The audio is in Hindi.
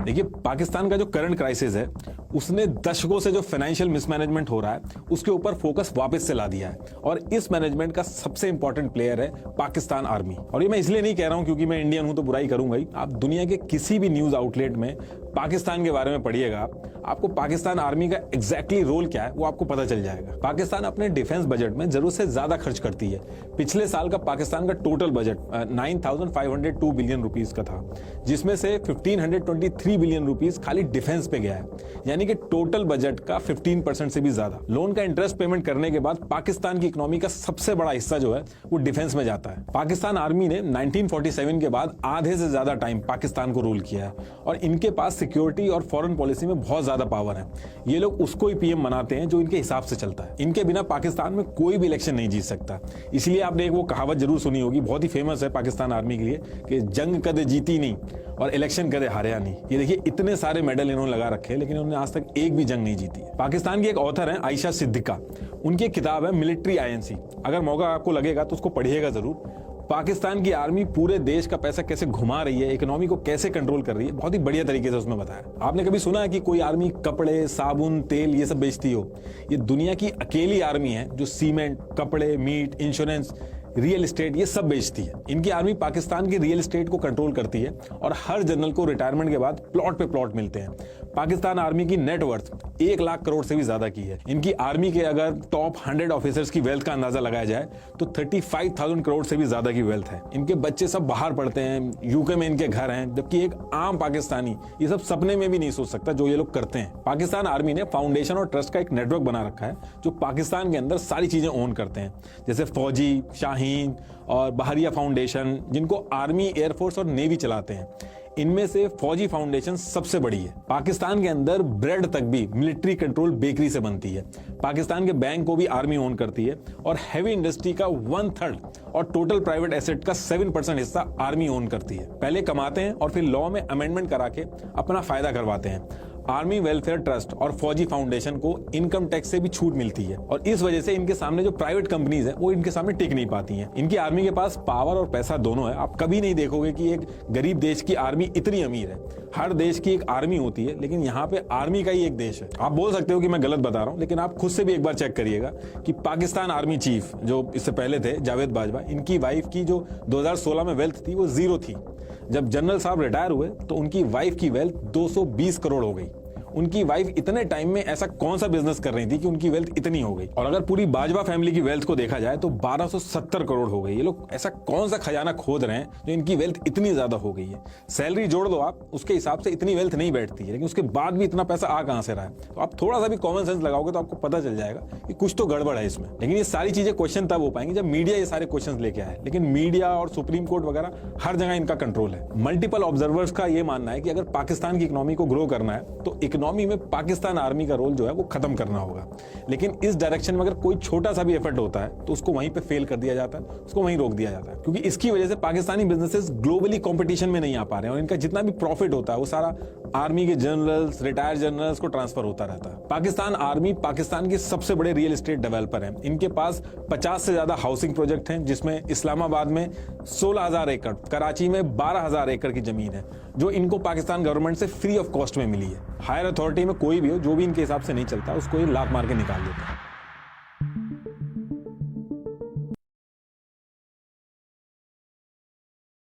देखिए, पाकिस्तान का जो करंट क्राइसिस है उसने दशकों से जो फाइनेंशियल मिसमैनेजमेंट हो रहा है उसके ऊपर फोकस वापस से ला दिया है। और इस मैनेजमेंट का सबसे इंपॉर्टेंट प्लेयर है पाकिस्तान आर्मी। और ये मैं इसलिए नहीं कह रहा हूं क्योंकि मैं इंडियन हूं तो बुराई करूंगा ही। आप दुनिया के किसी भी न्यूज आउटलेट में पाकिस्तान के बारे में पढ़िएगा, आपको पाकिस्तान आर्मी का एग्जैक्टली रोल क्या है वो आपको पता चल जाएगा। पाकिस्तान अपने डिफेंस बजट में जरूरत से ज्यादा खर्च करती है। पिछले साल का पाकिस्तान का टोटल बजट 9,502 बिलियन रुपीस का था, जिसमें से 1,523 बिलियन रुपीस खाली डिफेंस पे गया है, यानी कि टोटल बजट का 15% से भी ज्यादा। लोन का इंटरेस्ट पेमेंट करने के बाद पाकिस्तान की इकोनॉमी का सबसे बड़ा हिस्सा जो है वो डिफेंस में जाता है। पाकिस्तान आर्मी ने 1947 के बाद आधे से ज्यादा टाइम पाकिस्तान को रूल किया है और इनके पास सिक्योरिटी और फॉरेन पॉलिसी में बहुत ज्यादा पावर है। ये लोग उसको ही पीएम बनाते हैं जो इनके हिसाब से चलता है। इनके बिना पाकिस्तान में कोई भी इलेक्शन नहीं जीत सकता। इसलिए आपने एक वो कहावत जरूर सुनी होगी, बहुत ही फेमस है पाकिस्तान आर्मी के लिए, कि जंग कदे जीती नहीं और इलेक्शन कदे हारा नहीं। ये देखिए, इतने सारे मेडल इन्होंने लगा रखे हैं लेकिन उन्होंने आज तक एक भी जंग नहीं जीती है। पाकिस्तान की एक ऑथर है आयशा सिद्दीका, उनकी एक किताब है मिलिट्री आईएनसी। अगर मौका आपको लगेगा तो उसको पढ़िएगा जरूर। पाकिस्तान की आर्मी पूरे देश का पैसा कैसे घुमा रही है, इकोनॉमी को कैसे कंट्रोल कर रही है, बहुत ही बढ़िया तरीके से उसमें बताया। आपने कभी सुना है कि कोई आर्मी कपड़े, साबुन, तेल ये सब बेचती हो? ये दुनिया की अकेली आर्मी है जो सीमेंट, कपड़े, मीट, इंश्योरेंस, रियल एस्टेट ये सब बेचती है। इनकी आर्मी पाकिस्तान की रियल एस्टेट को कंट्रोल करती है और हर जनरल को रिटायरमेंट के बाद प्लॉट पे प्लॉट मिलते हैं। पाकिस्तान आर्मी की नेटवर्थ 1 लाख करोड़ से भी ज्यादा की है। इनकी आर्मी के अगर टॉप 100 ऑफिसर्स की वेल्थ का अंदाजा लगाया जाए तो 35,000 करोड़ से भी ज्यादा की वेल्थ है। इनके बच्चे सब बाहर पढ़ते हैं, यूके में इनके घर हैं, जबकि एक आम पाकिस्तानी ये सब सपने में भी नहीं सोच सकता जो ये लोग करते हैं। पाकिस्तान आर्मी ने फाउंडेशन और ट्रस्ट का एक नेटवर्क बना रखा है जो पाकिस्तान के अंदर सारी चीजें ओन करते हैं, जैसे फौजी, शाहीन और बहरिया फाउंडेशन, जिनको आर्मी, एयरफोर्स और नेवी चलाते हैं। इनमें से फौजी फाउंडेशन सबसे बड़ी है। पाकिस्तान के अंदर ब्रेड तक भी मिलिट्री कंट्रोल बेकरी से बनती है। पाकिस्तान के बैंक को भी आर्मी ओन करती है और हैवी इंडस्ट्री का 1/3 और टोटल प्राइवेट एसेट का 7% हिस्सा आर्मी ओन करती है। पहले कमाते हैं और फिर लॉ में अमेंडमेंट करा के अपना फायदा करवाते हैं। आर्मी वेलफेयर ट्रस्ट और फौजी फाउंडेशन को इनकम टैक्स से भी छूट मिलती है और इस वजह से इनके सामने जो प्राइवेट कंपनीज हैं वो इनके सामने टिक नहीं पाती हैं। इनकी आर्मी के पास पावर और पैसा दोनों है। आप कभी नहीं देखोगे कि एक गरीब देश की आर्मी इतनी अमीर है। हर देश की एक आर्मी होती है, लेकिन यहाँ पे आर्मी का ही एक देश है। आप बोल सकते हो कि मैं गलत बता रहा हूँ, लेकिन आप खुद से भी एक बार चेक करिएगा कि पाकिस्तान आर्मी चीफ जो इससे पहले थे जावेद बाजवा, इनकी वाइफ की जो 2016 में वेल्थ थी वो 0 थी। जब जनरल साहब रिटायर हुए तो उनकी वाइफ की वेल्थ 220 करोड़ हो गई। उनकी वाइफ इतने टाइम में ऐसा कौन सा बिजनेस कर रही थी कि उनकी वेल्थ इतनी हो गई? और अगर पूरी बाजवा फैमिली की वेल्थ को देखा जाए तो 1270 करोड़ हो गई। ये लोग ऐसा कौन सा खजाना खोद रहे हैं जो इनकी वेल्थ इतनी ज्यादा हो गई है? सैलरी जोड़ दो आप, उसके हिसाब से इतनी वेल्थ नहीं बैठती है, लेकिन उसके बाद भी इतना पैसा आ कहां से रहा है? तो आप थोड़ा सा भी कॉमन सेंस लगाओगे तो आपको पता चल जाएगा कि कुछ तो गड़बड़ है इसमें। लेकिन ये सारी चीजें क्वेश्चन तब हो पाएंगी जब मीडिया ये सारे क्वेश्चन लेके आए। लेकिन मीडिया और सुप्रीम कोर्ट वगैरह हर जगह इनका कंट्रोल है। मल्टीपल ऑब्जर्वर्स का ये मानना है कि अगर पाकिस्तान की इकोनॉमी को ग्रो करना है तो इकोनॉमी में पाकिस्तान आर्मी का रोल जो है वो खत्म करना होगा। लेकिन इस डायरेक्शन में अगर कोई छोटा सा भी एफर्ट होता है तो उसको वहीं पे फेल कर दिया जाता है, उसको वहीं रोक दिया जाता है, क्योंकि इसकी वजह से पाकिस्तानी बिजनेसेस ग्लोबली कंपटीशन में नहीं आ पा रहे हैं और इनका जितना भी प्रॉफिट होता है वो सारा आर्मी के जनरल्स, रिटायर्ड जनरल्स को ट्रांसफर होता रहता है। पाकिस्तान आर्मी पाकिस्तान के सबसे बड़े रियल एस्टेट डेवलपर है। इनके पास 50 से ज्यादा हाउसिंग प्रोजेक्ट हैं, जिसमें इस्लामाबाद में 16,000 एकड़, कराची में 12,000 एकड़ की जमीन है जो इनको पाकिस्तान गवर्नमेंट से फ्री ऑफ कॉस्ट में मिली है। हायर अथॉरिटी में कोई भी हो, जो भी इनके हिसाब से नहीं चलता उसको ये लात मार के निकाल देता है।